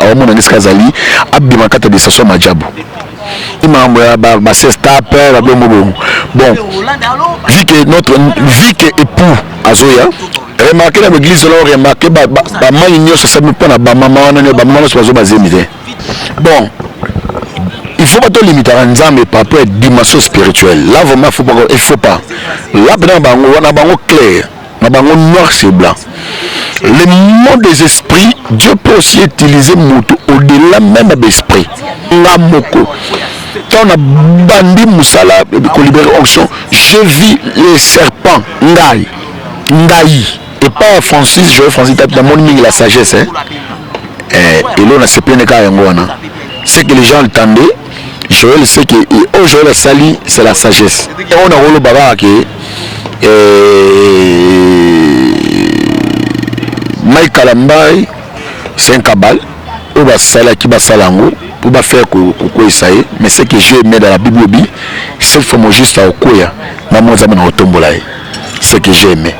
awamo na ngeska zali abima kata de saso majabu imambo ya ba sextape ba bomo bon vu que époux azoya remarquez dans l'église là remarquez ba mani nyoso sabi pona ba mama wana ba mama so bazo bazemite bon il faut pas te limiter à Nzambe par rapport à dimension spirituelle. Là vraiment il faut pas. Là dedans on a bango clair, on a bango noir c'est blanc. Le monde des esprits, Dieu peut aussi utiliser moto au-delà même de l'esprit. Ngamoko. Quand on a bandi musala pour libérer onction, je vis les serpents ngai. Et pas Francis, Joël Francis tape dans mon ming la sagesse hein. Et là on a ce plein de cas c'est que les gens entendaient. Joël sait que Joël Sali c'est la sagesse. Et on a rôle baba que Mike Kalambai c'est un cabal. On va sala qui va salango pour va faire quoi ça y est. Mais c'est que j'ai mis dans la Bible c'est le fameux juste à Okoya. Maman ça m'a retombolé. C'est que j'ai aimé.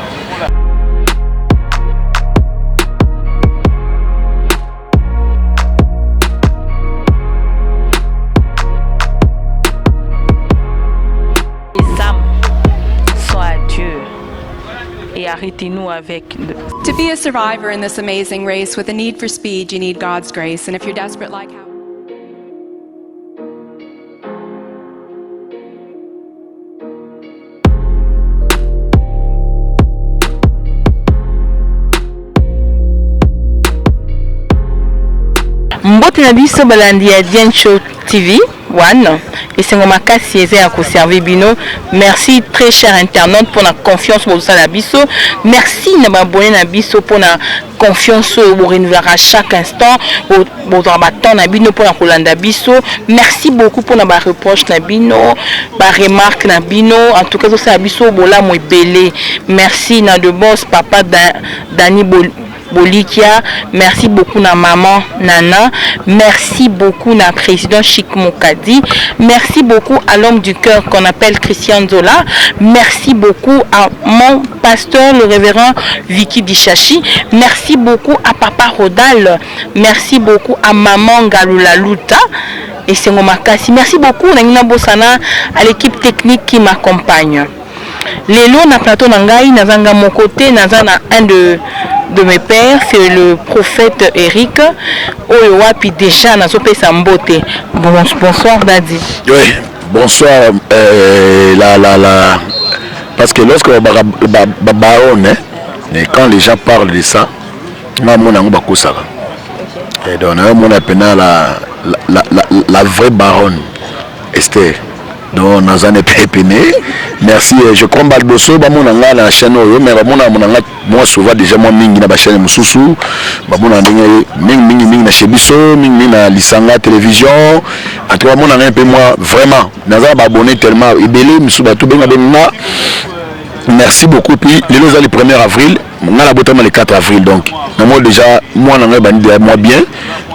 Arrêtez-nous avec. To be a survivor in this amazing race with a need for speed, you need God's grace. And if you're desperate like how... Mbote na biso balandi ya Dian Show TV 1 et c'est ngoma kasi eze ya conserver bino. Merci très cher internaute pour la confiance pour ça la biso. Merci na abonné na biso pour la confiance au renouveler à chaque instant au rabattant na bino pour la kolanda biso. Merci beaucoup pour la reproche na bino, ba remarque na bino. En tout cas ça la biso bola mo belé. Merci na de boss papa Dani Bolikia, merci beaucoup na maman Nana, merci beaucoup na président Chic Mokadi, merci beaucoup à l'homme du cœur qu'on appelle Christian Zola, merci beaucoup à mon pasteur le révérend Vicky Dichachi, merci beaucoup à papa Rodal, merci beaucoup à maman Galula Luta et c'est Ngomakasi, merci beaucoup Nangina Bossana à l'équipe technique qui m'accompagne. Lelo na plateau nangai nazanga mon côté nazana un de mes pères, c'est le prophète Eric. Oyowapi déjà nazope sambote. Bonsoir Daddy. Oui, bonsoir parce que lorsque baronne et quand les gens parlent de ça, moi mon ango bakosaka. Et donc on appelle la vraie baronne Esther. Donc nous en épéné. Merci. Je combat le dossier. Mon anga la chaîne mais moi souvent déjà moi mingi na chaîne mususu. Mon anga mingi na chebiso, mingi na lisanga télévision. En tout cas mon anga un peu moi vraiment. Nous avons abonné tellement. Ibele musuba tout benga benga. Merci beaucoup. Puis le 1er avril, on a la botama le 4 avril donc. Moi déjà moi on anga bandi moi bien.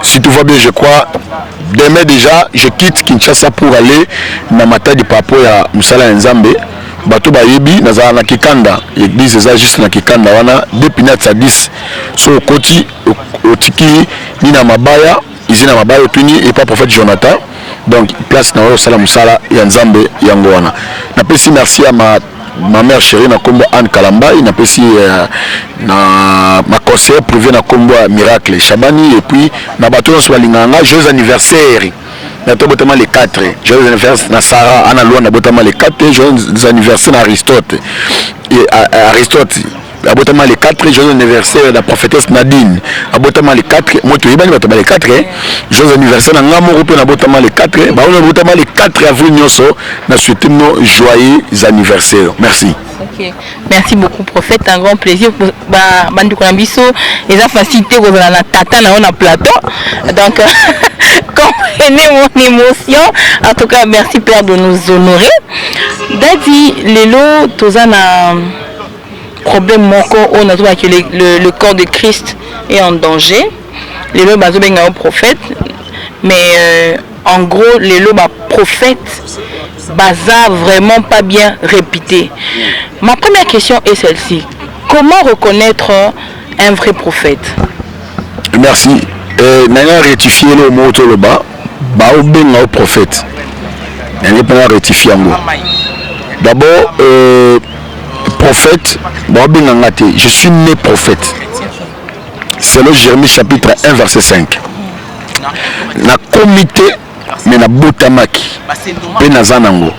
Si tout va bien je crois. Demain déjà, je quitte Kinshasa pour aller dans ma taille de papo ya Musala Nzambe. Bato ba yebi nazala na Kikanda. L'église est juste na Kikanda wana depuis na 10. So koti otiki ni na mabaya, izina mabaya tuni et pas prophète Jonathan. Donc place na Musala Musala ya Nzambe yango wana. Na pesi merci à ma mère chérie na kombo Anne Kalamba, il n'a pas si na ma conseillère privée na kombo Miracle Chabani et puis na bateau sur la linganga joyeux anniversaire na to botama les 4 joyeux anniversaire na Sarah Anna Loi na botama les 4 joyeux anniversaire na Aristote et Aristote abotama les 4 joyeux anniversaire de la prophétesse Nadine abotama les 4 moi tu ibani batama les 4 joyeux anniversaire na ngamoro pe na botama les 4 ba on botama les 4 avril nyoso na souhaiter nos joyeux anniversaires. Merci. Ok, merci beaucoup prophète, un grand plaisir pour bandu Konambiso et la facilité que vous avez na tata na on a plateau. Donc comprenez mon émotion. En tout cas, merci Père de nous honorer. Daddy Lelo tozana problème moko on a trouvé que le corps de Christ est en danger. Lelo bazo benga un prophète mais en gros Lelo ba prophète bazar vraiment pas bien réputé. Ma première question est celle-ci. Comment reconnaître un vrai prophète? Merci. nanga rectifier le mot to le bas au benga au prophète nanga pas rectifier ngo d'abord prophète benga ngate je suis né prophète c'est le Jérémie chapitre 1 verset 5 na comité mais na botamaki pe na zanango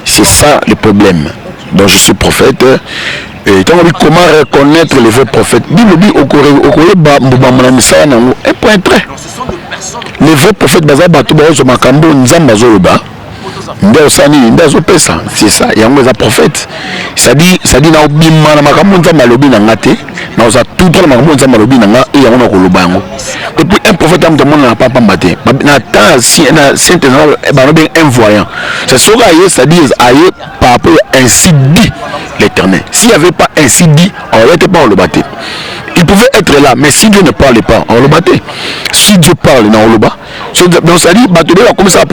c'est ça le problème donc je suis prophète. Et comment reconnaître les vrais prophètes? Les vrais prophètes, c'est ça, il y a un prophète. Ça dit, et puis un prophète n'a pas maté. Un voyant. C'est ce ça dit par rapport ainsi dit l'Éternel. S'il n'y avait pas ainsi dit, on n'aurait pas le battu. Il pouvait être là, mais si Dieu ne parlait pas, on le battait. Si Dieu parle, on le bat. Donc ça dit, comme ça,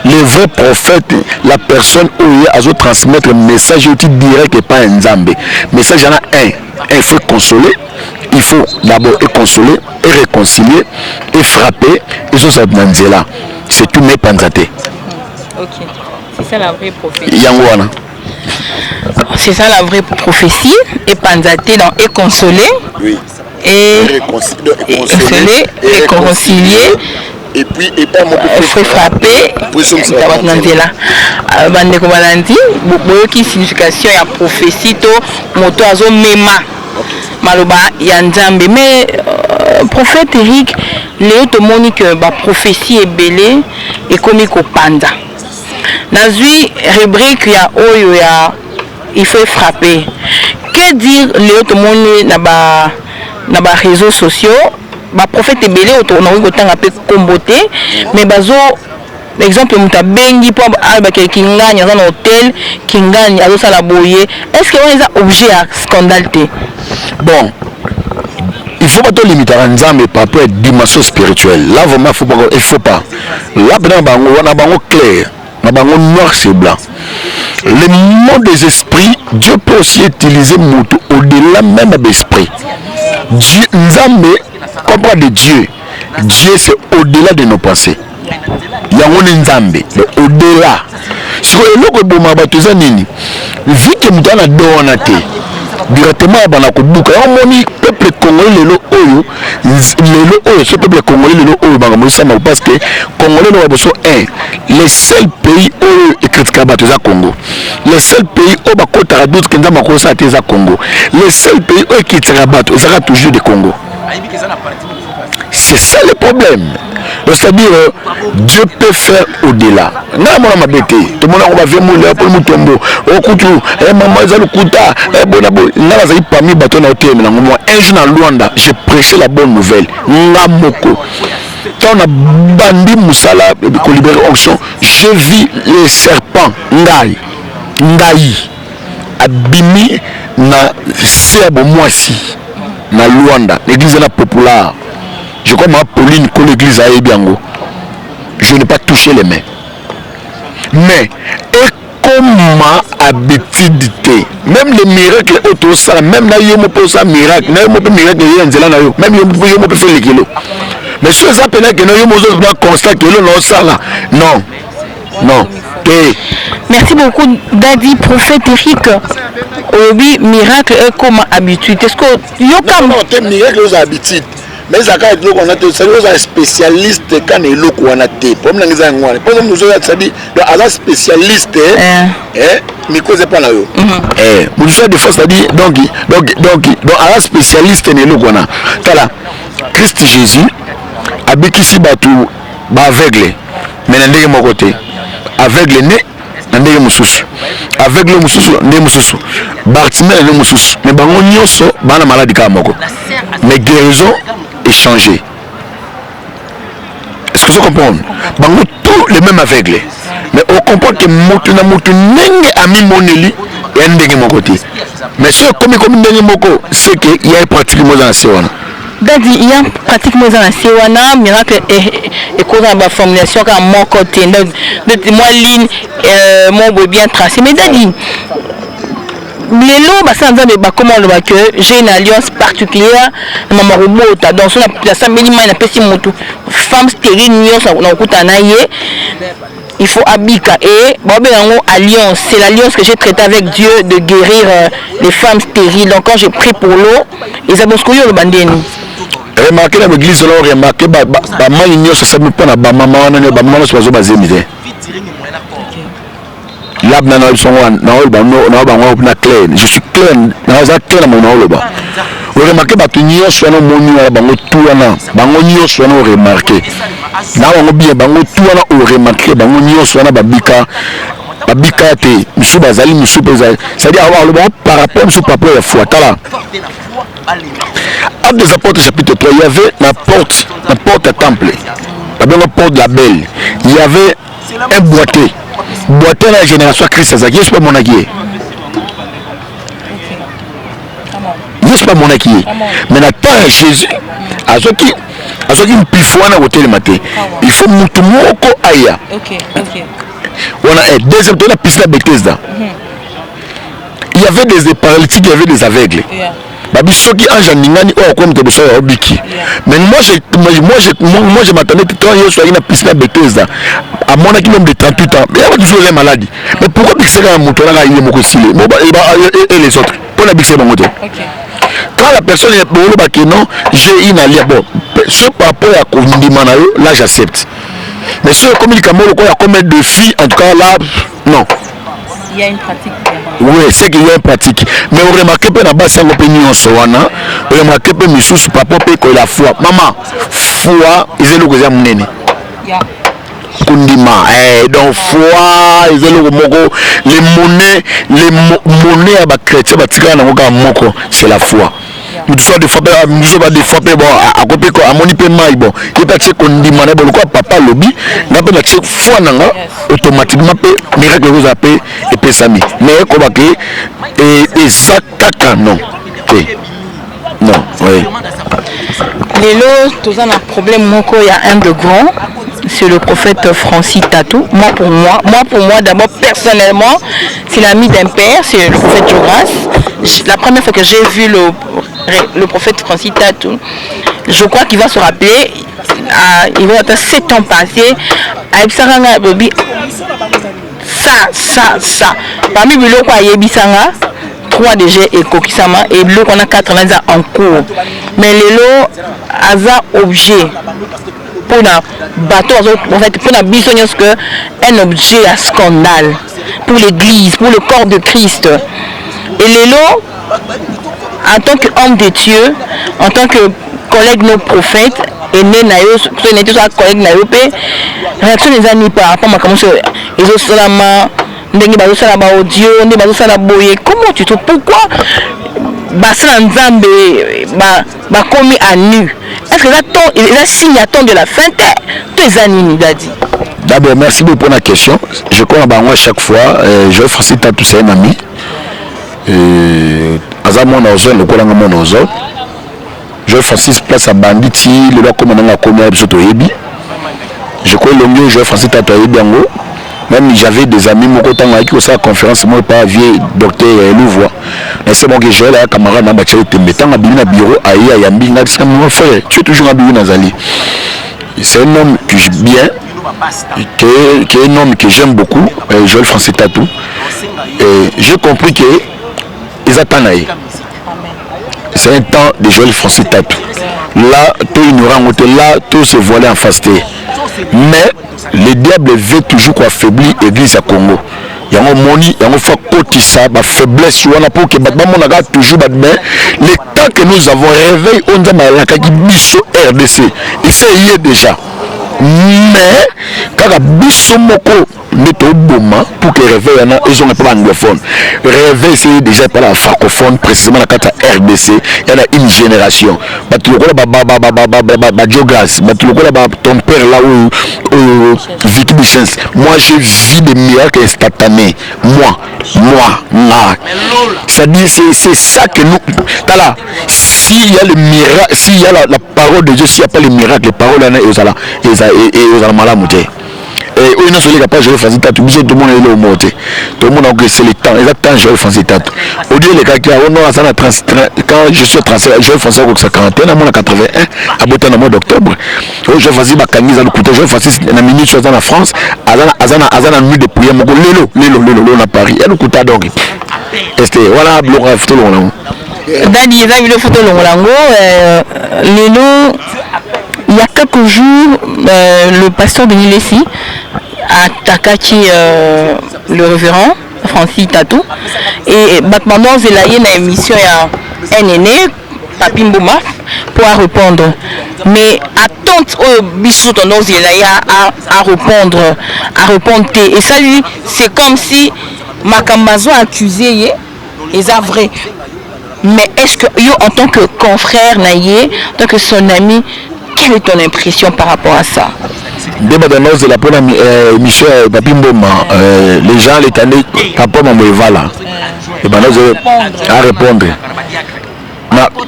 les vrais prophètes, la personne où il y a à transmettre un message direct et pas un zambé. Message, il y en a un. Il faut consoler. Il faut d'abord consoler, et réconcilier, et frapper. Et ça, c'est là. C'est tout mes panzaté. Ok. C'est ça la vraie prophétie. Yangwana. C'est ça la vraie prophétie. Et panzaté dans et consoler. Oui. Et consoler, et réconcilier. Et puis, et pas mon frère frappé. Bandeko balandi, boyoki signification ya prophétie to moto azo mema. Maloba ya nzambe mais prophète Eric Léo te moni que ba prophétie est belé et comme ko panda. Nazui rubrique ya oyo ya il faut frapper. Que dire Léo te moni na ba réseaux sociaux ba prophète est belé autour na ko tanga pe komboté mais bazo exemple muta bengi po alba ke kinganya dans hôtel kinganya azo sala boyer est-ce que on est objet à scandale té bon il faut pas te limiter à nzambe par rapport à dimension spirituelle là vraiment il faut pas là dans bango wana bango clair na bango noir c'est blanc le monde des esprits Dieu peut aussi utiliser mutu au-delà même d'esprit Dieu nzambe comprend de Dieu c'est au-delà de nos pensées yango nzambe au-delà siko eloko eboma bato eza nini vike mutu ana dona te directement bana kobuka omoni peuple congolais lelo oyo ce peuple congolais lelo oyo bango sama parce que congolais no baso les seuls pays oyo ekritika bato eza Congo les seuls pays oyo bakota d'autres kenza makosa te eza Congo les seuls pays oyo ekritika bato ezaka toujours de Congo. C'est ça le problème. C'est-à-dire, Dieu peut faire au-delà. Tout le monde va faire mouler pour le tombeau. Au couteau, maman, ils ont le couteau. Un jour à Luanda, j'ai prêché la bonne nouvelle. Ngamoko. Quand on a bandit Moussala, pour libérer onction, je vis les serpents. Ngai. Abimi na serbe moisi. Na Luanda. L'église est la populaire. Je crois que Pauline, que l'église a Ebiango, je n'ai pas touché les mains. Mais, et comme ma habitude, même les miracles autour ça, même là, il y a un miracle, même il y a faire les kilos. Mais si vous appelez que nous avons constat que nous ça là, non. Merci beaucoup, Daddy, prophète Eric. Obi, miracle est comme habitude. Est-ce que non, miracle aux habitudes. Mais ça quand on a un spécialiste quand il est on a té pour nous ça dit à la spécialiste mais cause pas là yo vous savez des fois ça dit donc à la spécialiste ne le on a voilà Christ Jésus abikisi batu ba aveugle mais ndenge mon côté aveugle né ndenge mususu aveugle mususu ndenge mususu Bartimée ndenge mususu mais bango nyonso bana maladie ka moko mais guérison échanger. Est-ce que vous comprenez? Bango tous les mêmes aveugles. Mais on comprend que Moutouna nenge ami moneli et ndenge mon côté. Mais ce comme ndenge moko, c'est qu'il y a pratiquement dans la séwana. Daddy, il y a pratiquement dans la séwana, miracle et cause de la formulation à mon côté. Donc, moi ligne, mon beau bien tracé. Mais Daddy, lelo basanza de comment le que j'ai une alliance particulière maman robota donc son la sambeli mai na pesi moto femme stérile nyonso na okutana ye il faut abika et alliance, c'est l'alliance que j'ai traité avec Dieu de guérir les femmes stériles. Donc quand j'ai pris pour l'eau, ils ont bousculé le bandeni. Remarquez dans l'église là, remarquez maman igno ça me prend ba maman sur zo bazemide. Là na ils sont na clair. Je suis clair, na za clair na mon ba. Remarquez ba tunyo so na moni na bango tuana, bango nyo so na remarquer. Na bango bien bango tuana o remarquer bango nyo so na babika te misu bazali misu peza. C'est-à-dire avoir le bon par rapport sur papa ya foi tala. Actes des apôtres chapitre 3, il y avait la porte à temple, la porte de la belle. Il y avait un boîtier dans la génération Christ, ça n'est pas mon acquis. C'est pas mon acquis. Mais la part Jésus, à ceux qui me pifoient à l'hôtel matin, il faut moutoumoko aya. On a deuxième tour la piste de Bethesda. Il y avait des paralytiques, il y avait des aveugles. Babi soki anja ningani o comme te besoin obiki. Mais moi je m'attendais que quand Yesu a piscine à Bethesda à mon homme de 38 ans, il y a toujours les maladies. Mais pourquoi bixer un moto là il est moko stylé et les autres pour la bixer bango. Quand la personne est pour le non, j'ai une alliance bon. Ce papa a condimana là j'accepte. Mais ce communiquement il y a combien de filles en tout cas là non. Il y a une pratique. Oui, c'est qu'il y a une pratique. Mais vous remarquez pas dans bas opinion soana, vous remarquez pas missus papa peut que la foi. Maman, foi, ils ont le goût d'amener. Kundima, donc foi, ils ont le goût les monnaies à bas chrétien, bas tigana na moko, c'est la foi. Nous sommes des fois bon à côté quoi à mon paiement bon il pas check kundima na bon quoi papa lobby na pas check foi nanga automatiquement miracle vous appelle et pesami mais comment que et ça caca non non oui Lélo tous un problème moko il y a un de grand c'est le prophète Francis Tatou. Moi pour moi d'abord personnellement c'est l'ami d'un père, c'est le prophète Jonas. La première fois que j'ai vu le prophète Francis Tatou, je crois qu'il va se rappeler, il va être 7 ans passés, ça. Parmi les gens qui ont Bisanga, 3 déjà et Kokisama, et l'eau qu'on a 4 ans en cours. Mais les lots, ont objet. Pour un bateau, en fait, pour un bison, un objet à scandale pour l'église, pour le corps de Christ. Et les lots, en tant qu'homme de Dieu, en tant que collègue nos prophètes, et né naïo, collègue naïo, réaction des amis par rapport à comment ils ont seulement audio, comment tu te pourquoi commis à nu. Est-ce que ça signe à temps de la fin tes animes d'Adi? D'abord, merci beaucoup pour la question. Je crois que moi chaque fois, je vais faire ça tous ces amis. Je vais faire 6 places à Banditi, le loi comme on a commis à Bisotoyebi. Je crois que le mieux, je vais faire ça à Biango. Même j'avais des amis qui ont fait la conférence, moi pas vieux docteur Louvois. Mais c'est bon que j'ai là, camarade, dans le bureau, tu es toujours à Nazali. C'est un homme que j'aime bien, qui est un homme que j'aime beaucoup, Joël Francis Tatou. Et j'ai compris que ils attendent. C'est un temps de Joël Francis Tatou. Là, tout ignorant, là, tout se voilait en fasté. Mais le diable veut toujours affaiblir l'église à Congo. Il y a un moni, il y a un faiblesse, faiblesse, pour que toujours le temps que nous avons réveillé, on a la RDC. Et c'est hier déjà. Mais quand biso moko neto boma pour que réveil ils ont pas anglophone réveil c'est déjà pas la francophone précisément la carte RDC il y a une génération Diogas ton père là où Vicky Bichens moi j'ai vu des miracles instantanés moi c'est-à-dire c'est ça que nous là s'il y a le miracle s'il y a la parole de Dieu s'il n'y a pas le miracle les paroles là et aux malades. et on a sur les capables Joël Francis Tatou biso tout le monde est au monté tout le monde a que c'est le temps exactement Joël Francis Tatou au lieu les cas qui a on a ça quand je suis transféré Joël Francis au 41 à mon 81 à bout en mois d'octobre Joël Francis va gagner dans le côté Joël Francis na minute chose en France azana nuit de prière mon lelo na Paris et le côté donc est voilà le photo long Dadi ils ont eu le photo long lelo il y a quelques jours le pasteur de Nilesi a attaqué le révérend Francis Tatou et maintenant il a une émission à NN Papi Mbouma pour répondre mais attente au bisou ton il a répondre et ça lui c'est comme si Makambazo accusé et ça vrai mais est-ce que yo en tant que confrère naïe en tant que son ami quelle est ton impression par rapport à ça? Dès maintenant, c'est la première émission Papi Mboma. Les gens l'étendent Papa Mamoueva là. Et maintenant, à répondre.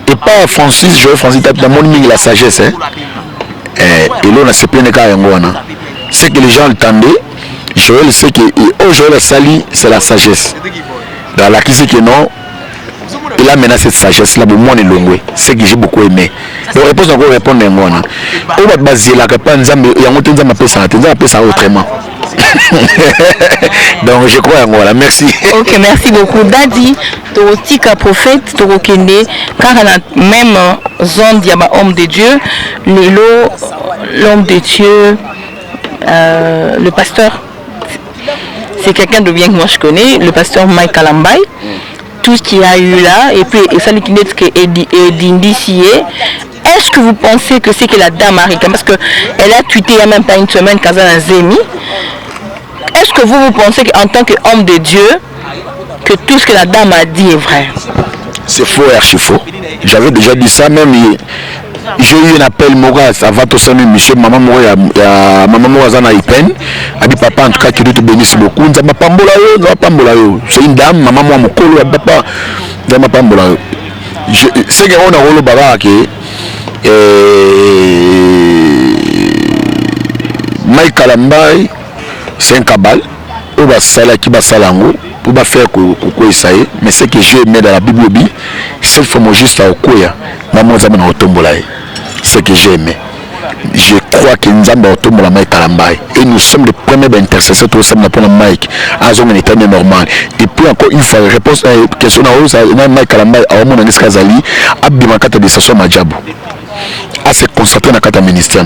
Et pas Francis, Joël Francis Tatou, dans mon ming la sagesse. Et là, on a ce plein de cas. C'est que les gens l'étendaient. Joël sait que Joël Sali, c'est la sagesse. Dans la qui c'est que non. Il a mené cette sagesse là, moi, c'est que j'ai beaucoup aimé. La réponse encore répondre à moi. On va baser la réponse, il y a un peu ça autrement. Donc je crois à moi là, merci. Ok, merci beaucoup. Dadi, tu es prophète, tu es car dans la même zone, il y a un homme de Dieu, l'homme de Dieu, le pasteur, c'est quelqu'un de bien que moi je connais, le pasteur Mike Kalambay. Tout ce qu'il y a eu là, et puis ça n'est d'indicier. Est-ce que vous pensez que c'est que la dame Marika, parce qu'elle a tweeté il n'y a même pas une semaine Kazana Zemi, est-ce que vous pensez qu'en tant qu'homme de Dieu, que tout ce que la dame a dit est vrai? C'est faux et archi faux. J'avais déjà dit ça même. J'ai eu un appel Moura, ça va tout ça, monsieur, maman Moura, maman Moura Zana Ipen, a dit papa en tout cas que Dieu te bénisse beaucoup. Nous n'avons pas Mbolayo, c'est une dame, maman Moura Mokolo, papa, nous n'avons pas Mbolayo. C'est qu'on a rôle baba qui Mike Kalambay, c'est un cabal, on va saler qui va salango. Pour pas faire quoi ça y est, mais ce que j'ai aimé dans la Bible, c'est le fameux juste à Okoya, maman Zamana Otombola. Ce que j'ai aimé. Je crois que nous avons Otombola Mike Kalambay. Et nous sommes les premiers intercesseurs pour ça, pour Mike, à un état normal. Et puis encore une fois, réponse à la question à Mike Kalambay, à Omon Anis-Kazali, à Bimakata de Sassou Madjabou. À se concentrer dans le cadre ministère.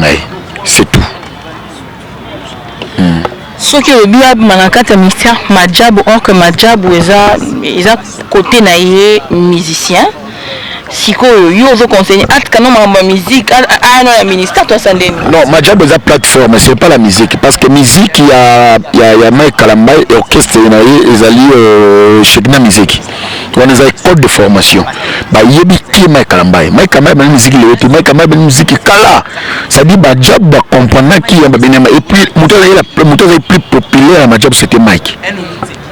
C'est tout. Ce qui est bien dans le ministère Madjabou, or que Madjabou est à côté de musicien. Si vous conseillez, ma musique, à ministère, non, Madjabou est à plateforme, ce n'est pas la musique. Parce que la musique, il y a Mike Kalambay et orchestre, ils allaient chez la musique. On a une école de formation. Il y a qui Mike Kalambay. Mike Kalambay, la musique, Mike Kalambay, la musique, Kala. Ça dit, Madjabou va comprendre qui est. Et puis, le moteur est plus populaire à Madjabou, c'était Mike.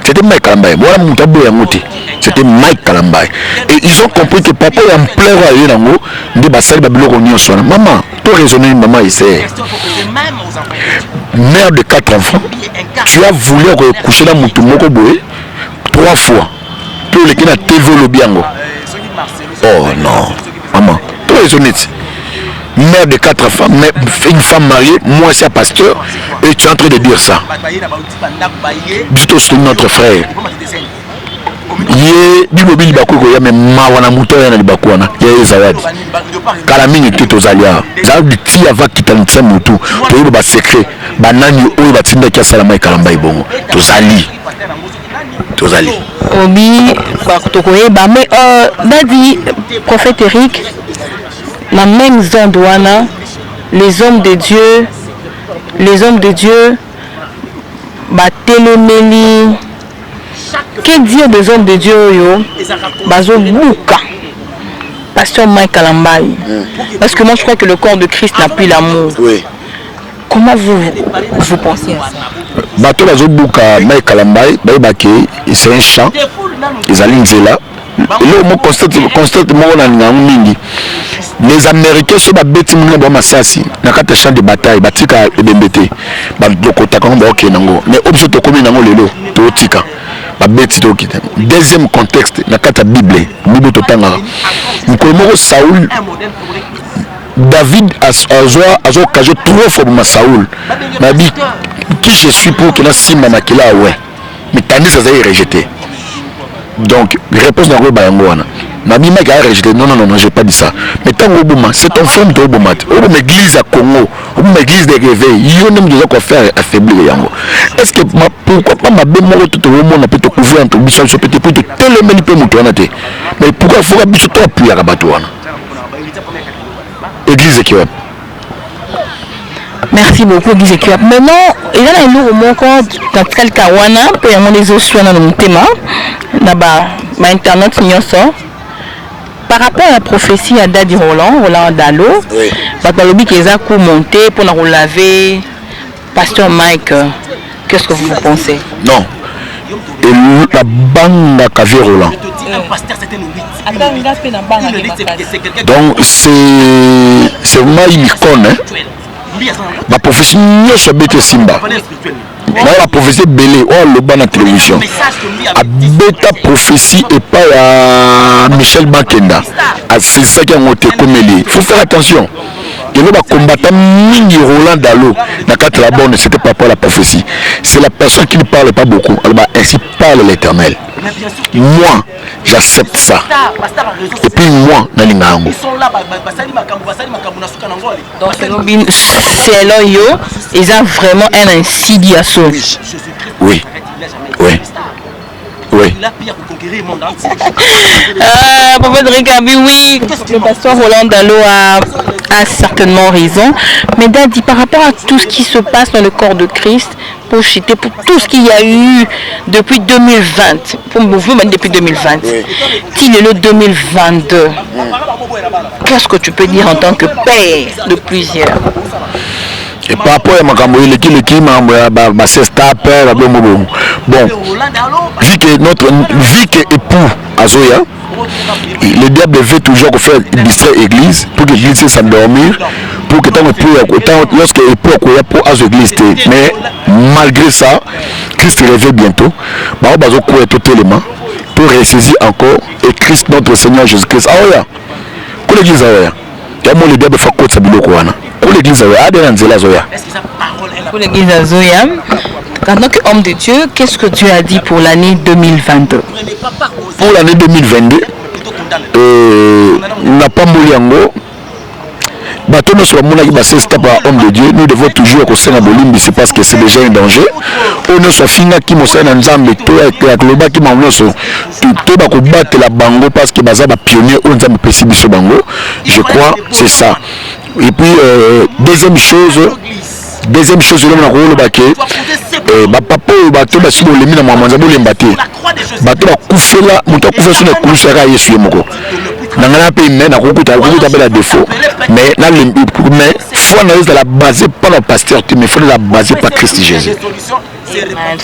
C'était Mike Kalambay. Voilà mon tabou à monter. C'était Mike Kalambay. Et ils ont compris que papa est en plein roi à l'ango. Il dit, ça va bien. Maman, toi raisonner, maman, il sait. Mère de 4 enfants, tu as voulu coucher dans mon toumoko boé 3 fois. Pour les qui n'a TV le biango. Oh non, maman, toi raisonner. Mère de 4 enfants, une femme mariée, moi c'est un pasteur, et tu es en train de dire ça. Dis-toi sur notre frère. Yé bimobili bakoko ya mema wana muto ya na libakwana ya zawadi kala mingi tito zalia zawadi ti ava kitanitsa mutu to ba secret banani oyo batinda kia sala mai Kalambay bongo tozali obi bakotoko ba mais dadi prophète Eric la même zone douana les hommes de Dieu ba telemeli. Que dire des hommes de Dieu Bazo Bouka, pasteur Mike Kalambay. Parce que moi je crois que le corps de Christ n'a plus l'amour. Oui. Comment vous pensez à ça? Bato Bazo Bouka, Mike Kalambay, c'est un chant. Ils allaient là. Et là, on constate mon mingi. Les Américains sont bêtis mon bon massasi na kata champ de bataille batika ebembete ba dokota quand ba okenango mais obso to komi nango lelo to tika ba bêtis to kita. Deuxième contexte na kata Bible to tanga nkolmo Saoul David a occasion trois fois pour Saoul m'a dit qui je suis pour que na simba makila ouais mais tandis ça est rejeté. Donc réponse dans le bayangwana Nabi m'a rejeté. Non, j'ai pas dit ça. Mais tant que c'est ton femme de Obomat. Obom église à Congo, Obom église de réveil, il y a même des quoi faire affaiblir Yango. Est-ce que pourquoi pas ma bémol tout le monde a pu te couvrir entre Bissau sur petit peu de tellement peu moutonate. Mais pourquoi faut Bissau toi appuyer à Rabatouana? Église qui Merci beaucoup, Guy Zekuap. Maintenant, il y a un nouveau mot dans quelques wana, pour y avoir des ossues dans le thème, là-bas, ma internet n'y a ça. Par rapport à la prophétie à Dadi Roland Dalo, Batalobi qui est à coup monté pour nous laver, Pasteur Mike, qu'est-ce que vous pensez? Non. Et la bande à Cavé Roland. Donc c'est moi il connaît. La prophétie n'y a pas Simba. La prophétie Belé, le ban à télévision. A bêta prophétie et pas à Michel Bakenda. C'est ça qui a monté comme il faut faire attention. Et le combattant Mini Roland Dalo, la bonne, c'était pas pour la prophétie. C'est la personne qui ne parle pas beaucoup. Elle va ainsi parle l'Éternel. Moi, j'accepte ça. Et puis moi, Nalingango. Donc, c'est là, ils ont vraiment un insidiation. Oui. Oui. Oui. Oui, le pasteur Roland Dalo a certainement raison. Mais Dadi, par rapport à tout ce qui se passe dans le corps de Christ, pour chuter, pour tout ce qu'il y a eu depuis 2020, pour le mouvement depuis 2020, qu'il est le 2022, qu'est-ce que tu peux dire en tant que père de plusieurs? Et par rapport à ma campagne, bon, vu que époux Azoya, le diable veut toujours faire distraire l'église pour que l'église s'endormir, pour que lorsque l'époux a pour l'église. Mais malgré ça, Christ revient bientôt. Bah on va tout élément pour ressaisir encore et Christ notre Seigneur Jésus-Christ. Ah ouais, pour l'église Azoya, il y a mon le diable fait quoi ça bilo quoi? Pour l'église Azoya, pour l'église Azoya, en tant qu'homme de Dieu, qu'est-ce que Dieu a dit pour l'année 2022? Pour l'année 2022, n'a pas mouliango. Bateau sur mon avis, c'est pas homme de Dieu. Nous devons toujours conseiller à Bolimbi, c'est parce que c'est déjà un danger. On ne soit fini qui m'a fait un zambé, toi avec la globa qui m'a envoyé sur tout va combattre la bango parce que Baza va pionnier on zambé possible sur bango. Je crois c'est ça. Et puis deuxième chose, on a roulé le baquet. Papa bateau basi bo lemi na mwanza bo lembate bateau ba kufela muto kufa sur le kulusera Yesu yemoko nangana pe mais na kokuta bela défaut mais na lembi mais foi na la base pas le pasteur mais faut la base par Christ Jésus.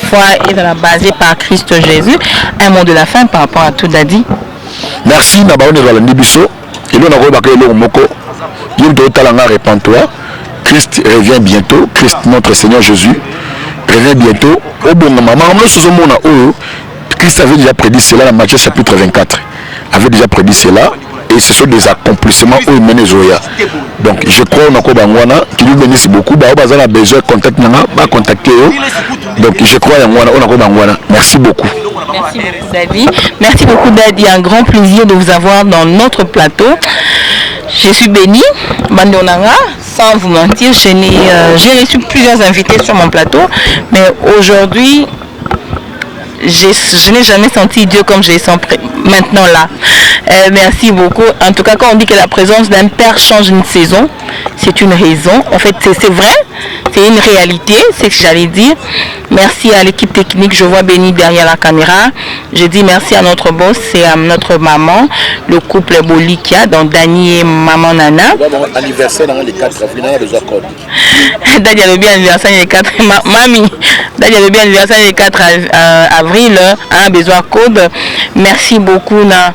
Foi est basée par Christ Jésus. Un mot de la fin par rapport à tout Dadi. Merci na baone la nibiso et nous na ko ba ke lo moko yimto talanga repens-toi. Christ revient bientôt. Christ notre Seigneur Jésus revient bientôt. Au bon moment, Christ avait déjà prédit cela dans Matthieu chapitre 24. Avait déjà prédit cela et ce sont des accomplissements où il mène Zoya. Donc je crois qu'il nous bénisse beaucoup. On a besoin de contact, contacter. Donc je crois merci beaucoup. Merci beaucoup Dadi. Merci beaucoup Dadi. Un grand plaisir de vous avoir dans notre plateau. Je suis béni, Bandonanga, sans vous mentir, j'ai reçu plusieurs invités sur mon plateau, mais aujourd'hui, je n'ai jamais senti Dieu comme je le sens maintenant là. Merci beaucoup. En tout cas, quand on dit que la présence d'un père change une saison, c'est une raison. En fait, c'est vrai, c'est une réalité, c'est ce que j'allais dire. Merci à l'équipe technique, je vois Béni derrière la caméra. Je dis merci à notre boss et à notre maman, le couple Bolikia, donc Dani et maman Nana. Anniversaire dans les 4 avril, les accords. Dani a le bien anniversaire les 4 Mami. Dani a le bien anniversaire les 4 avril, besoin code. Merci beaucoup na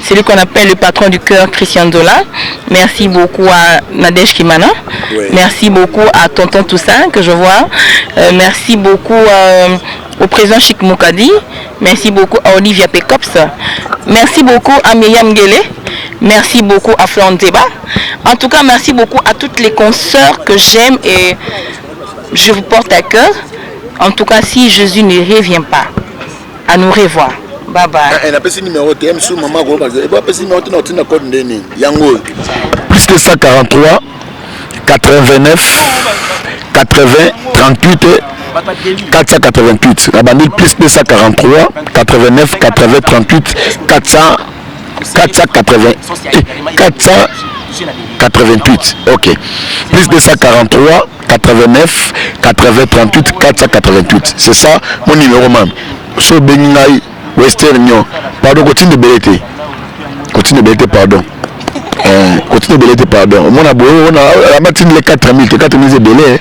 celui qu'on appelle le patron du cœur, Christian Zola. Merci beaucoup à Nadège Kimana. Oui. Merci beaucoup à Tonton Toussaint que je vois. Merci beaucoup au président Chic Moukadi. Merci beaucoup à Olivia Pekops. Merci beaucoup à Myriam Guélé. Merci beaucoup à Florent Débat. En tout cas, merci beaucoup à toutes les consoeurs que j'aime et je vous porte à cœur. En tout cas, si Jésus ne revient pas, à nous revoir. Bye bye. Plus que 143, 89, 80, 38 488. La bandit plus que 143, 89, 80, 38, 488. Ok. Plus de 143, 89, 80, 38, 488. C'est ça mon numéro même. So Beningaï, Western Union. Pardon, continue de bêter. Continue de bêter, pardon. Continue de bêter, pardon. Mon abou, on a matin les 4000, 4000 c'est belé.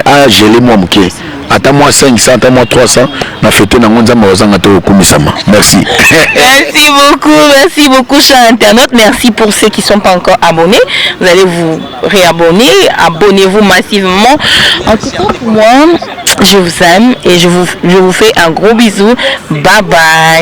Ah, j'ai les mois mouké. Attends-moi 500, attends-moi 300. Na fêté na ngonza mawazanga to kumisama. Merci. Merci beaucoup, chers internautes. Merci pour ceux qui ne sont pas encore abonnés. Vous allez vous réabonner. Abonnez-vous massivement. En tout cas, pour moi, je vous aime et je vous fais un gros bisou. Bye bye.